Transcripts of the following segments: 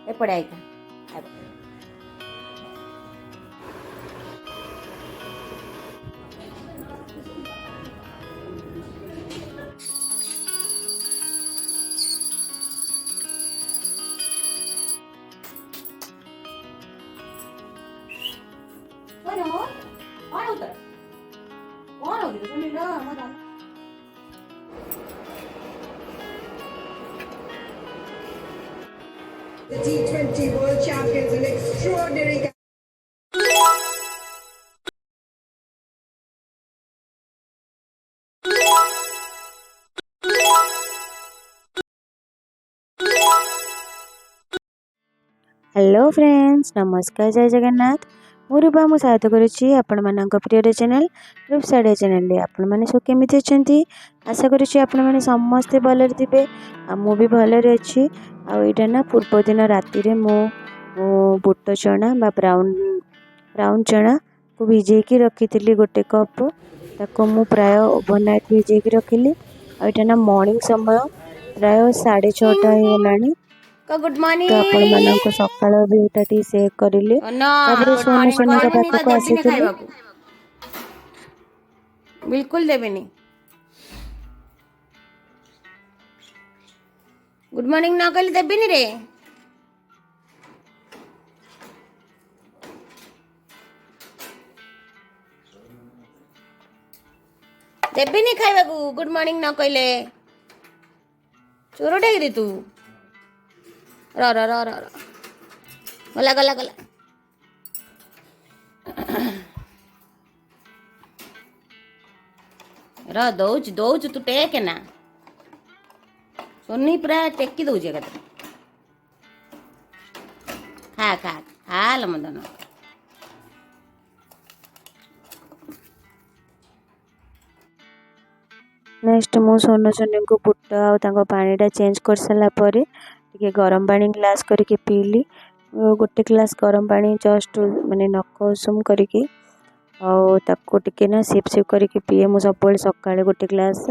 एपड़े आएगा The T20 World Champions, an extraordinary. Hello friends, नमस्कार, जय जगन्नाथ। मु रूपा मु सहायता करुच्ची आपण मानक प्रिय चैनल रूपसाड़िया चैनल आपण मैंने सब केमी अच्छा आशा करुच्ची आपण मैंने समस्ते भलरे थे मु भी भलरे अच्छी। आईटा ना पूर्व दिन राति मु बुट चना बा ब्राउन चना को भिजेकी रखी थी गोटे कप ताको मु प्राय ओवरनाइट भिजेकी रखिली। आईटा ना मॉर्निंग समय प्राय 6:30 हो गलानी। गुड मॉर्निंग तो आपण मानक सकाळ भी एटा टी शेयर करिले तापर सोनू सोनी का पाख को आसीथिले बिल्कुल देबेनी। गुड मॉर्निंग ना कहले देबेनी रे। देबेनी खाइबा को गुड मॉर्निंग ना कहले चोर ढाई तू र र र र गला गला गला र दौच तू टेक ना सोनी पूरा टेकी दौचे कत खा खा खा ल मदन। नेक्स्ट मु सोनू सोनी को बुट आ पानीटा चेंज कर सारा पर टे गरम पानी ग्लास करके पीली। गोटे ग्लास गरम पानी जस्ट माने नख उषुम करके टे ना सिप सिप करके पीए मु सब सकाଳେ गोटे ग्लास।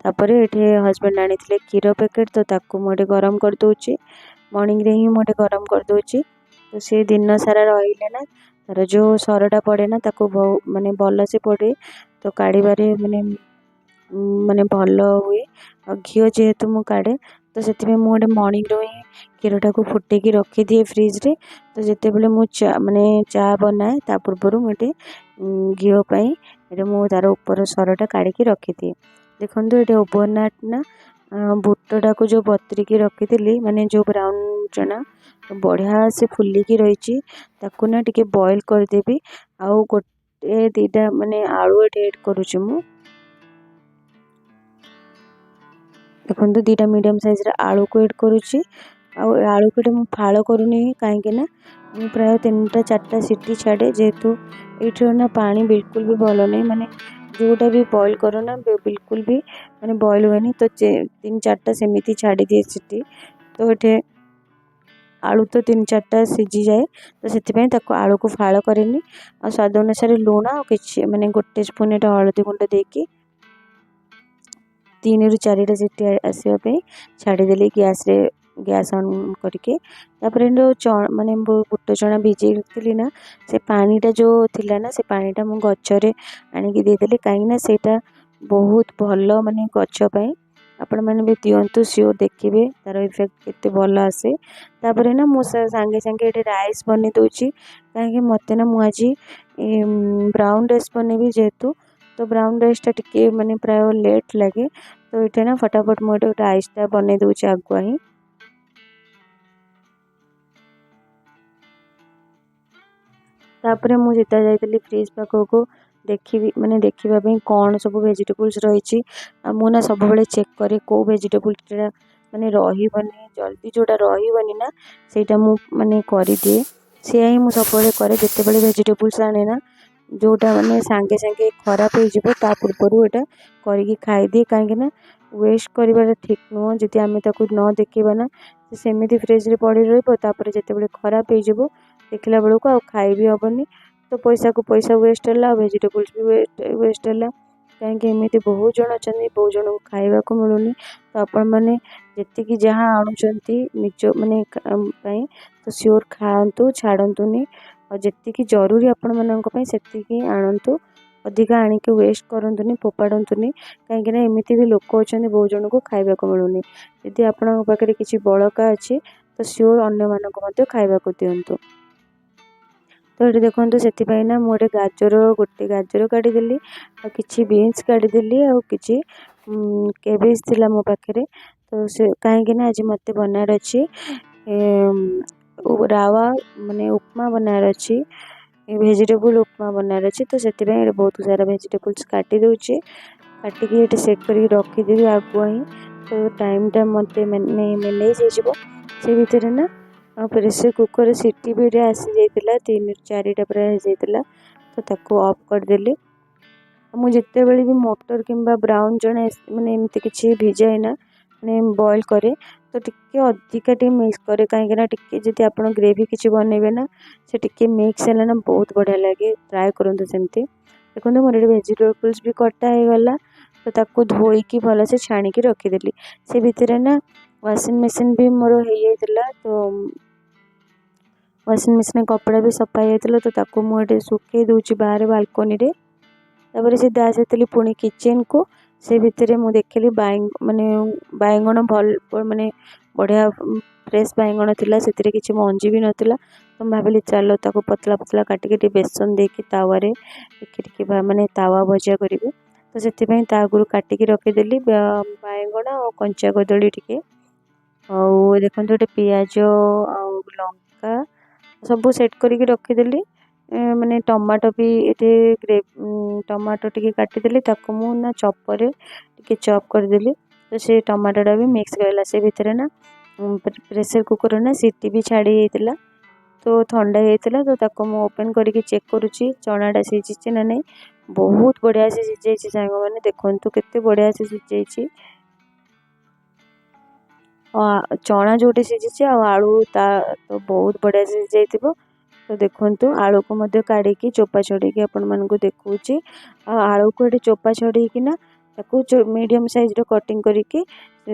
तापर ये हजबैंड आनी क्षीर पैकेट तो ताकू मुझे गरम कर दूची मॉर्निंग रे ही मुझे गरम कर दूची। तो सी दिन सारा रहिले ना तार जो सरटा पड़े ना ताकू माने भल से पड़े तो काढ़े माने माने भल हुए। घी जेहेतु मु काढ़े तो से मुझे मॉर्निंग रो ही क्षीरटा को फुटेकी रखी दिए फ्रिज रे। तो जिते बड़े मु माने चा बनाए ता पूर्व मुझे घी मु तार ऊपर सरटा काढ़ी रखी दिए। देखो ये ओवरनाइट ना बुटटा को जो बतरिकी रखी थी माने जो ब्राउन चना बढ़िया से फुलिकी रही ना टिके बॉईल करदेवी। आउ गोटे दीटा माने आलू एड करुच्ची मु देखो दीटा मीडियम साइज आलू को एड करुच्ची। आलू को फाड़ करूनी कहीं ना प्राय 3टा 4टा सीटी छाड़े जेहेतु ये ना पानी बिल्कुल भी भल नहीं माने जोटा भी बॉईल करो ना बिल्कुल भी माने बॉईल हुए तो 3-4टा सेमती छाड़ी दिए सीटी। तो ये आलू तो 3-4टा सीझी जाए तो से आलू को फाड़ करेनि आ स्वाद अनुसार लुण आ कि माने गोटे स्पून ये हलदी गुंड देकी 3-4टा सीटी आसवाई छाड़देली गैस ऑन करके। माने बुट चना भिजे रखी ना से पानीटा जो थिला ना से पानीटा मु गचरे आणिकी देदेली कहीं सेटा बहुत भल माने गचपाई आपण मैंने भी दिंतु सियोर देखिए तार इफेक्ट केते भल आसे। तापर ना मु सांगे सांगे ये राइस बनी दूची कहीं मत ना मुझे ब्राउन राइस बनेबी जेहेतु तो ब्राउन राइसटा टिके माने प्राय लेट लगे। तो ये ना फटाफट मुझे राइसटा बने दूची आगुआ ही। तापर मु सीधा जाइली फ्रिज पाखक देखी माने देखा कौन सब वेजिटेबल्स रही मुना सब बेले चेक करे को वेजिटेबल माने रहीबनी जल्दी जोटा रहीबनी ना सेटा मु माने कर दिए से ही मु सब बेले करे जिते बड़े वेजिटेबल्स आने ना जोटा माने सांगे सांगे खराब हो ता पूर्व एटा करके खाई दिए कहीं ना वेस्ट कर ठीक नुह जी आम ताक न देखा ना सेमती फ्रिज रे पड़ी रही जिते बड़े खराब हो देखला बेलू आ खाई भी हेनी। तो पैसा को पैसा वेस्ट है, वेजिटेबल्स भी वेस्ट है। कहीं एमती बहुत जन अच्छा, बहुत जन को खावा को मिलूनी। तो आपण मैंने जी जहाँ आणुंट निज माने तो सियोर खातु छाड़तुनि, और जी जरूरी आपण मानी से आणतु, अधिका आणिक वेस्ट करतुनि फोपाड़तुनि। कहीं एमती भी लोक अच्छा बहुत जन को खावा को मिलूनी। यदि आपण पाखे किसी बड़का अच्छी तो सियोर अन्य मानक खावा को दिंतु। तो ये देखो से मुझे गोटे गाजर काटिदेली आ कि बीन्स काटिदेली आ कि केबेज थिला मो पाखे। तो से कहीं आज मत बनार अच्छी रावा माने उपमा बनार अच्छी, वेजिटेबल उपमा बनार अच्छी। तो से बहुत सारा वेजिटेबल्स काटी दूचे, काटिकी ये सेट कर रखीदेवी आगुआ ही। तो टाइमटा मत मैनेज हो से भितर ना प्रेसर कुकर सीटी भी आसी जाइला 3-4टा पूरा हो जाइला। तो ताको ऑफ करदेली। मुझे जितेबाला भी मटर कि ब्राउन चना माने एमती किसी भिजाए ना माने बॉयल करे तो टिके अधिका टी मिक्स करे, कहीं टिके आप ग्रेवी किसी बनइबे ना से टिके मिक्स है ना बहुत बढ़िया लगे। ट्राए करूँ सेमती। देखो मोर वेजिटेबल्स भी कटा हो गला। तो ताको धोईकी भलसे छाणिकी रखीदेली। से भितर ना वाशिंग मशीन भी मोर हो जाइला। तो वाशिंग मशीन कपड़ा भी सफा हो, तो ताको मुझे सुखे दूची बाहर बालकोनी रे। तापर सीधा आसी पुणी किचन को। से भितर मुझे देखली माने बैगण भल माने बढ़िया फ्रेश बैगण थिला, से किसी मंजी भी नथिला। तो भाविली चलो ताको पतला पतला काटिके बेसन देकी तावारे टिके माने तावा भजा करी। तो से आगुरी काटिकी रखीदेली बैगण और कंचा कदली टिके। और देखो गोटे पियाज और लंका सबू सेट करके रखीदेली। माने टमाटो भी ये टमाटो टी काटिदेली, ताको मु ना चॉपर टे चॉप करदेली। तो से टमाटोटा भी मिक्स करला। से भितर ना प्रेसर कुकर ना सीटी भी छाड़ी जाइला। तो ठंडा जाइला। तो ताको मु ओपन करके चेक करुच्ची चनाटा सीझी ना नहीं। बहुत बढ़िया से सीझी सांग मैंने देखु केते बढ़िया से सीझी। चना जोटे सीझी आलू तो बहुत बढ़िया से सीझी। तो देखो आलू को मध्य काढ़ी चोपा छड़ी आपण मानक देखुची। आलू को ये चोपा छड़ी ना मीडियम साइज रो कटिंग करके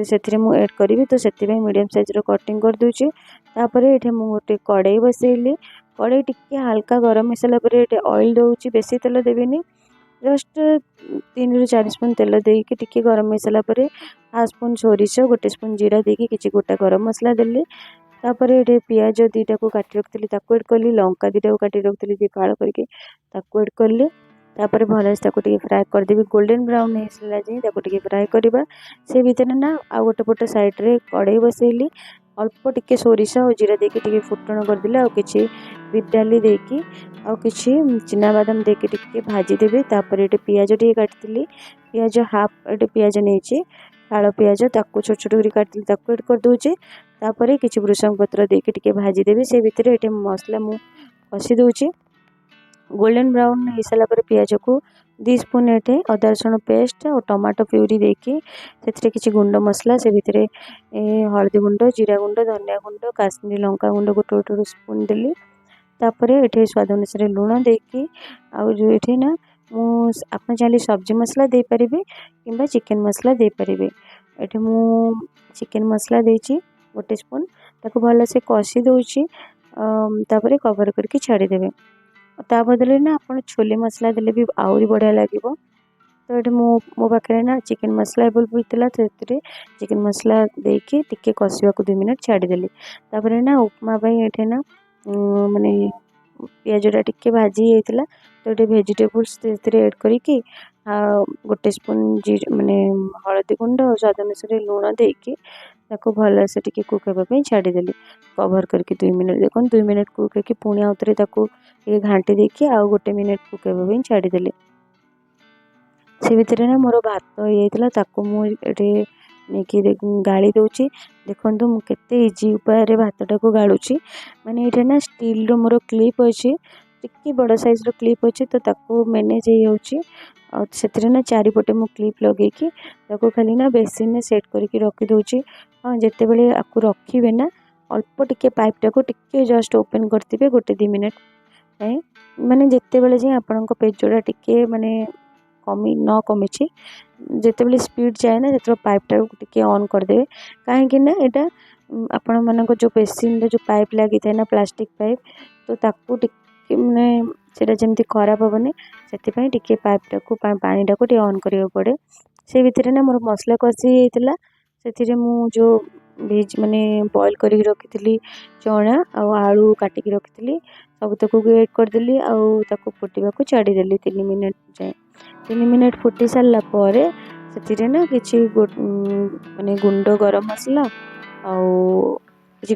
से मु ऐड करी। तो से मीडियम साइज रो कटिंग कर दूची। तापर ये मु गोटे कड़ाई बसैली। कड़ाई टिके हल्का गरम हो सारा पर ये ऑयल दउची, बेसी तेल देवेनी, जस्ट 3-4 स्पून तेल देके टिके गरम हो सारा पर हाफ स्पून सोरिष, गोटे स्पून जीरा देके किसी गोटा गरम मसला देली। तापर ये पियाज 2टा को काटी रखी ताको ऐड कली, लंका 2टा को काटी रखी दी फाड़ करके ताको ऐड कली। तापर भलसे ताको टिके फ्राए करदेवी, गोल्डन ब्राउन हो सारा जाए ताको टिके फ्राए करवा। से भितर ना आ गोटे पट साइड रे कड़ाई बसैली, अल्प टिके सोरिष और जीरा देके टिके फुटण करदेली, आ किछि बिट डाली देकी आ किछि चिना बादाम देके टिके भाजी देबे। तापर ये पियाज टिके काटिली, पियाज हाफ ये पियाज नहीं फाड़ पियाज ताको छोट छोट कर काटली ताको ऐड कर दूचे। तापर किछि भृषंग पत्र देके टिके भाजी देबे। से भितर ये मसला मु कषि दूची। गोल्डन ब्राउन हो सारा पर पियाज को 2 स्पून ये अदा रसुण पेस्ट और टमाटो प्यूरी देकी से किसी गुंड मसला से भितर हल्दी गुंड, जीरा गुंड, धनिया गुंड, काश्मीरी लंका गुंड गोटे गोटे स्पून देली। तापर ये स्वाद अनुसार लुण देकी ये ना आप चाहिए सब्जी मसला दे पारे कि चिकेन मसला दे पारे। ये मु चिकेन मसला देची गोटे स्पून, ताको भल से कषि दूची। तापर कवर करके छाड़ीदेवे। ता बदले ना आप छोले मसला देले भी आहरी बढ़िया लगे। तो ये मो पाखे ना चिकेन मसला एवेलेबल था, तो चिकेन मसला देके टिके कषा को 2 मिनट छाड़ीदेली। तापर ना उपमा ये ना माने पियाजटा टिके भाजी जाइला। तो ये वेजिटेबल्स ऐड करके गोटे स्पून माने हल्दी गुंड और स्वाद अनुसार लुण देकी ताको भल से टिके कुक होगा छाड़ीदेली कवर करके 2 मिनट। देखो 2 मिनट कुक करके पुणी आउे ताको घाटी देकी आ गोटे मिनट कुक होगा छाड़ीदेली। से भितर ना मोर भात हो जाइला, ताको मुझे नहीं गाड़ी दूची। देखो मु केते इजी उपाय भातटा को गाड़ूची। माने ये ना स्टील रो मोर क्लिप अच्छी, टिके बड़ साइज रो क्लिप अच्छी। तो ताको मैनेज हो से ना चारिपटे मु क्लिप लगेकी ताको खाली ना बेसिन में सेट करके रखी दूची। हाँ जिते बड़े आपको रखिए ना अल्प टिके पाइपटा को टिके जस्ट ओपन करते गोटे 2 मिनट माने जिते बेले जाए आपण पेजटा टिके माने कमी न कमी जिते बेले स्पीड जाए ना जो पाइपटा टिके ऑन करदे कहीं ना यहाँ आपण मान जो बेसिन जो पाइप लगी था ना प्लास्टिक पाइप तो ताकू टिके माने सेटा जमती खराब हेनी से टिके पाइपटा को पानीटा को ऑन करिया पड़े से भितर ना मोर मसला कषी होता से मु जो भेज माने बॉईल कर रखी चना आलू काटिकी रखी सबतक ऐड करदेली आउ फुटा को छाड़देली 3 मिनट जाए 3 मिनट फुटी सारा पर से ना कि माने गुंड गरम मसला आउ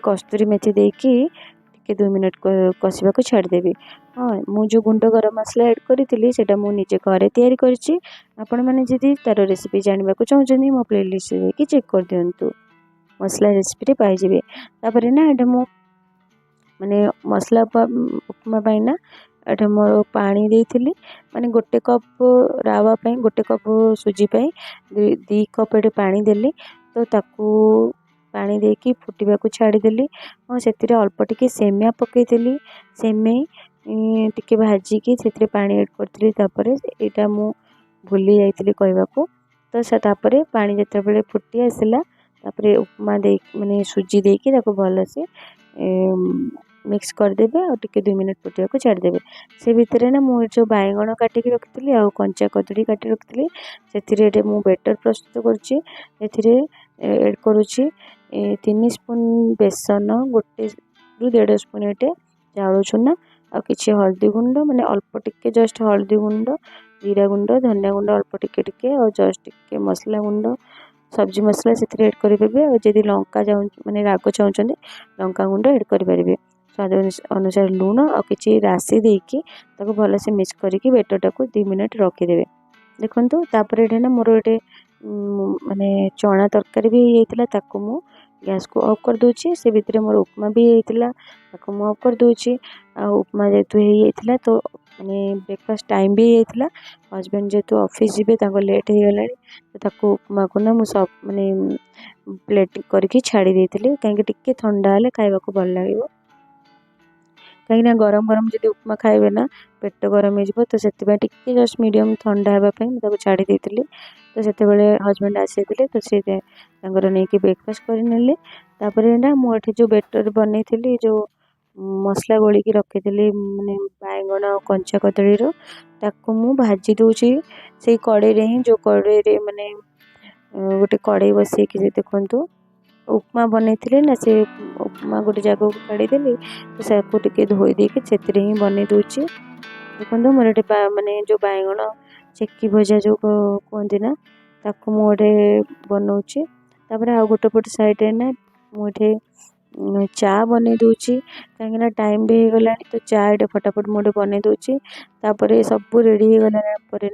कस्तूरी मेथी देकी टिके 2 मिनट कषा को छाड़देवी। हाँ मुझे गुंड गरम मसला ऐड करी से निजे घरे तैयारी करछि आपण माने जदि तार रेसिपी जानबा को चाहछनी मो प्लेलिस्ट देखि चेक कर दियंतु मसला रेसिपी पाइबे। तापर ना एटा मो माने मसला उपमा पाई ना एटा मोर पानी देइथिली माने गोटे कप रावा पाई गोटे कप सुजी पाई 2 कप एटे पानी देली तो ताकू पानी देकी फुटिबा को छाड़ी देली और सेतिरे अल्प टिके सेमिया पकेइतेली सेमे टिके भाजी की सेतिरे पानी ऐड करथिली तापर एटा मु भूली जाइतिली कहबा को तो से तापर पानी जते बेले फुटी आसिला तापर उपमा दे माने सुजी देकी ताको भल से मिक्स करदेवे और टिके 2 मिनट फुटिया को छाड़देवे से भितर ना मु जो बाइगण काटिकी रखिली आ कंचा कदड़ी काटी रखिली से मु बेटर प्रस्तुत करुच्ची एड करुच्ची 3 स्पून बेसन 1 ରୁ 1.5 स्पून एटे चाउल चूना आ किछि हल्दी गुंड माने अल्प टिके जस्ट हल्दी गुंड जीरा गुंड धनिया गुंड अल्प टिके टिके और जस्ट टिके मसला गुंड सब्जी मसला से ऐड करेंगे और जदि लंका माने राग चाहते लंका गुंड ऐड करेंगे स्वाद अनुसार लुण और किसी राशि देकी भल से मिक्स करके बेटरटा को 2 मिनट रखीदे। देखो तापर ये ना मोर ये माने चना तरकारी भी होता ताकू मु गैस को ऑफ कर दूची से भितर मोर उपमा भी होता ताकू मु ऑफ कर दूची आ उपमा जेतु होता तो माने ब्रेकफास्ट टाइम भी होता हजबैंड जेतु ऑफिस जीवे लेट हो गला तो उपमा को ना मुझे माने प्लेट करके छाड़ी देती कहीं टिके ठंडा हेले खाइबा को भल लगे कहीं गरम गरम जब उपमा खाइबे ना पेट गरम हो तो से जस्ट मीडियम ठंडा होगापी छाड़ी देती तो से हजबैंड आसी तो सी नहीं कि ब्रेकफास्ट कर ना मुझे जो बेटर बन जो मसला गोली की रखी माने बैगण कंचा कदड़ी ताकू मु भाजी दूची से कड़े ही जो कड़े माने गोटे कड़े बसई देखु उपमा बनई ना से उपमा गोटे जगह को काढ़ीदेली तो से धोई देके से ही बन दूची। देखो मोर गोटे माने जो बैगण चेकी भजा जो कहते ना ताकू मुझे बनाऊँगी तापर आ गोटे पट साइड ना मुझे चा बन दूची कहीं टाइम भी हो गला तो चा ये फटाफट मुझे बन दूची तापर सब रेडी हो गला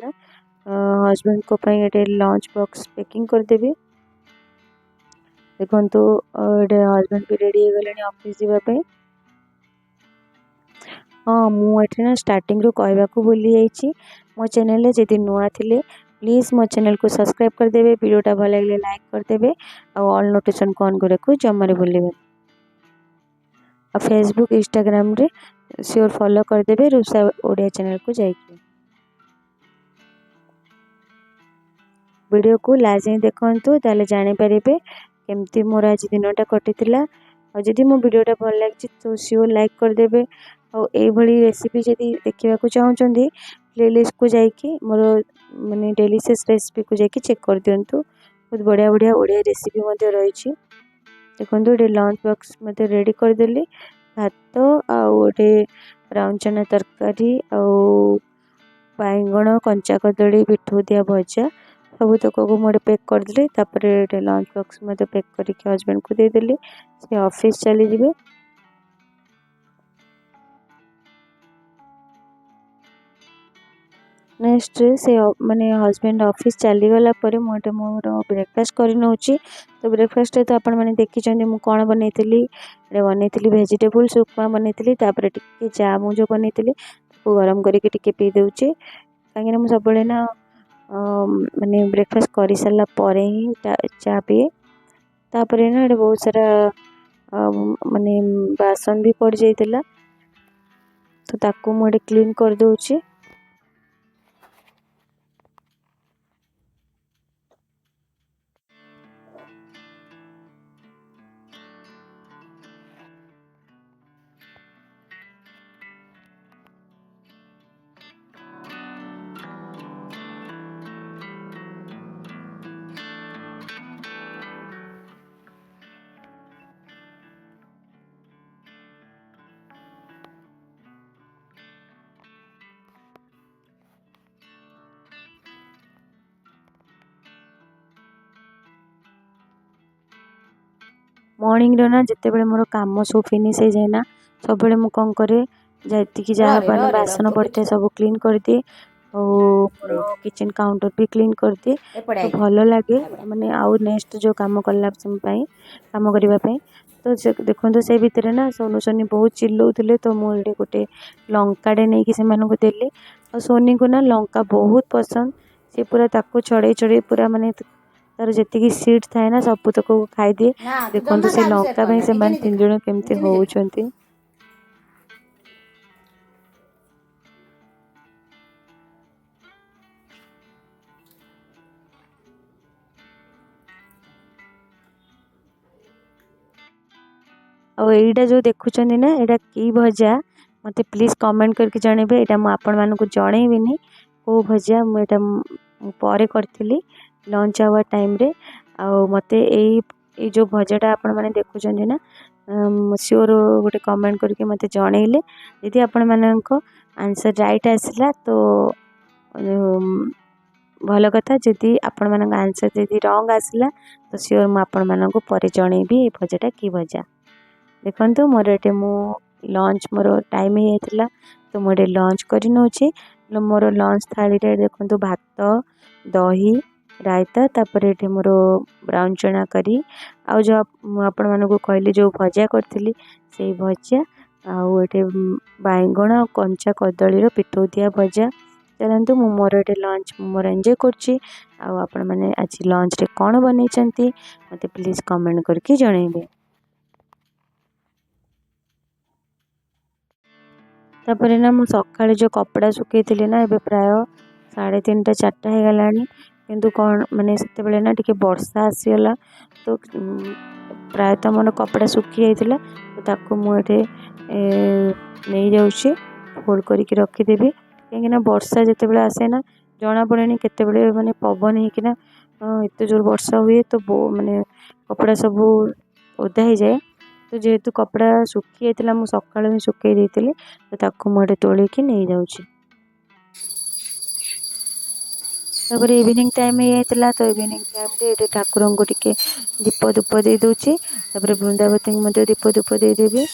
ना हजबैंड को ये लंच बॉक्स पैकिंग करदेवी। देखो ये हजबैंड भी रेडी हो गले ऑफिस जावाई। हाँ मुझे ना स्टार्टिंग रू कहवा को भूली जाइए मो चैनल जदि नुआ थिले प्लीज मो चैनल को सब्सक्राइब करदेवे वीडियोटा भल लगे लाइक करदेवे और ऑल नोटिफिकेशन को ऑन करे को जमारे भूलेबे और फेसबुक इंस्टाग्राम रे श्योर फॉलो करदेवे रूपसा ओडिया चैनल को जाइए वीडियो को लास्ट जाए देखु ताले जानी पारे केमती मोर आज दिनटा कटिला और जदि मो वीडियोटा भल लगी तो श्योर लाइक करदेवे और ये रेसिपी जदि देखा चाहते प्लेलिस्ट को जाकि मोर माने डेलीशियस रेसिपी को जाकि चेक कर दिंतु बहुत बढ़िया बढ़िया ओडिया रेसिपी रही। देखो ये लंच बॉक्स मत रेडी करदेली भात आउे ब्राउन चना तरकारी आउ बैगण कंचा कदड़ी पिठू दिया भजा सब तक को मुझे पैक करदेली तापर लंच बॉक्स मत पैक करके हजबैंड को देदेली से ऑफिस चली जिवे। नेक्स्ट से माने हजबैंड ऑफिस चली गला पर मुझे मोर ब्रेकफास्ट कर नौची तो ब्रेकफास्ट तो आपण मैंने देखी मु कौन बनई वेजिटेबल्स उपमा बनई तापर टिके चा मुझे बनई गरम करके पी दूचे कहीं मुझे सब ना माने ब्रेकफास्ट कर सारा पर ही चा पिए तापर ना बहुत सारा माने बासन भी पड़ जाइतिला तो ताकू मुझे क्लीन कर दूची। मॉर्निंग रो ना जिते बड़े मोर काम सब फिनिश हो जाए ना सब बड़े मु कौन करे जी जहाँ मैंने बासन पड़ते सब क्लीन कर दिए और किचन काउंटर भी क्लीन कर दिए तो भल लगे माने आउ नेक्स्ट जो काम कला काम करने तो देखो से भितर ना सोनू सोनी बहुत चिल्लाऊे तो मुझे गोटे लंकाटे नहीं कि देली और सोनी को ना लंका बहुत पसंद सी पूरा ताको छड़े छड़े पूरा माने तार जी सीट थाए ना सब तक खाई दिए। देखो से लंका से तीन जन केमती होउछंती। और जो देखुं ना यहाँ कि भजा मत प्लीज कमेंट करके जनइबे यहाँ मुझे आपको जनइबिनी कौ भजा मुझे करी लंच आवर टाइम रे मत जो भजाटा आपण मैंने देखुं ना श्योर गोटे कमेंट करके मत जनइले यदि आपण मानक आंसर राइट आसला तो भल कथा जदि आपण मानक आंसर जदि रंग आसला तो श्योर मुझे पर जनइबी भजाटा कि भजा। देखो मोर ये मु लंच मोर टाइम ही जाता तो मुझे लंच कर नौचे मोर लंच थाली देखो भात दही रायता तापर ये मोर ब्राउन चना करी आ जो आपण मानक कहली जो भजा करी से भजा आटे बैगण आ कंचा कदली पिठौ दिया भजा। चलतु मु मोर ये लंच मोर एंजॉय करछि आपण मैंने आज लंच रे कौन बनई मत प्लीज कमेंट करके जनइबे। तापर ना मु सकाळे जो कपड़ा सुखई ना एबे प्राय 3:30 4टा हो गला किंतु कौन माने सेते बेले ना टिके वर्षा आसीगला तो प्रायतः मोर कपड़ा सुखी जाइतिला तो ताको मुझे नहीं जाऊँगी फोल्ड करके रखीदेवी कहीं वर्षा जिते बड़े आसे ना जना पड़े केते बड़े माने पवन होना एत जोर वर्षा हुए तो माने कपड़ा सब ओदा ही जाए तो जेहेतु कपड़ा सुखी जाइतिला मु सकाळु ही सुखई देइतिली तो ताको मुझे तोलिकी नहीं जाऊँगी। तापर इवनिंग टाइम होता तो इवनिंग टाइम रे ठाकुर को टिके दीप धूप दे दूची तापर वृंदावती मध्य दीप धूप देदेवी।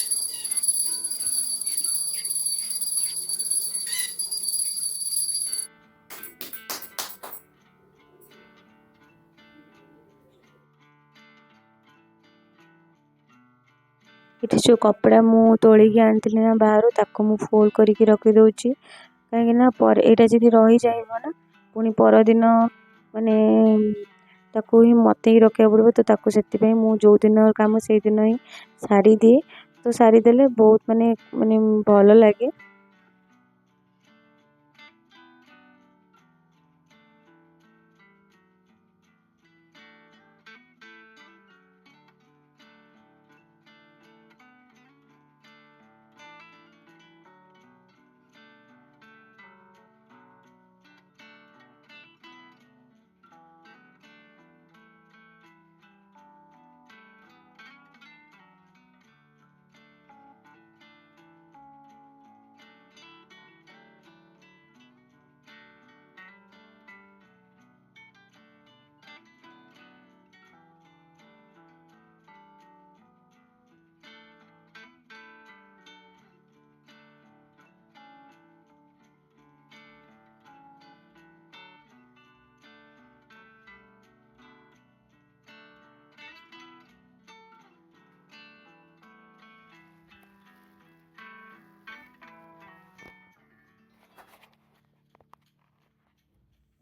ये जो कपड़ा मु तोलिकी आनी ना बाहर ताको मु फोल्ड करके रखी दूची कहीं पर यहाँ जी रही जाए ना पुणी परदिन माने ताकू ही मत ही रखा पड़ो तो ताकू से मु जो दिन काम से दिन ही सारी दिए तो सारीदेले बहुत माने माने भल लगे।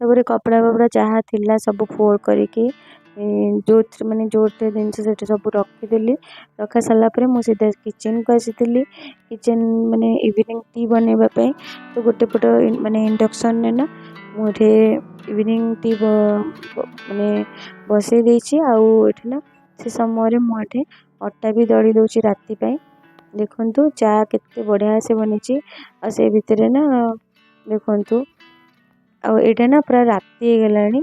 तापर कपड़ा फपड़ा जहाँ थिला सब फोल्ड करके जो मैंने जो जिनस से सब रखीदी रखा सारापर मुझे सीधा किचन को आसी किचन माने इवनिंग टी बनवाई तो गोटे पट माने इंडक्शन ना मुझे इवनिंग टी माने बसई देछि ना से समय मुझे अटा भी दली दूसरी राति देखु चा केते बढ़िया से बनी से भितर ना देखु आईटा ना पूरा राति गलानी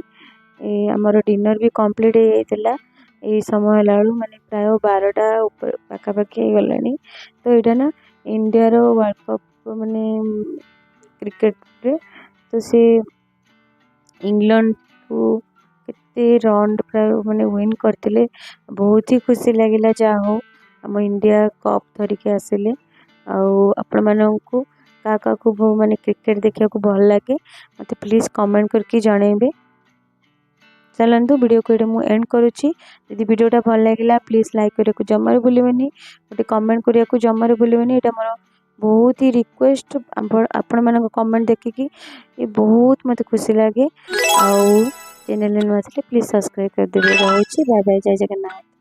आमर डिनर भी कंप्लीट हो जाता ये समय लालू माने प्राय 12टा पाखापाखि गला तो यहाँ ना इंडिया रो वर्ल्ड कप माने क्रिकेट रे तो से इंग्लैंड को केते रन प्राय माने विन करते बहुत ही खुशी लगिला जा हो आम इंडिया कप धरिके आसिले आपण मानू क्या माने क्रिकेट देखा भल लगे मत प्लीज कमेंट करके जनइबे। चलतु वीडियो को ये मुझे एंड करुच्ची यदि वीडियोटा भल लगे प्लीज लाइक करने को जमार भूलि गोटे कमेंट करने को जमार भूलि यहाँ मोर बहुत ही रिक्वेस्ट आपण मान कमेंट देखिकी ये बहुत मत खुशी लगे आउ चैनल नुआ प्लीज सब्सक्राइब करदेवे। रोचे बाय बाय, जय जगन्नाथ।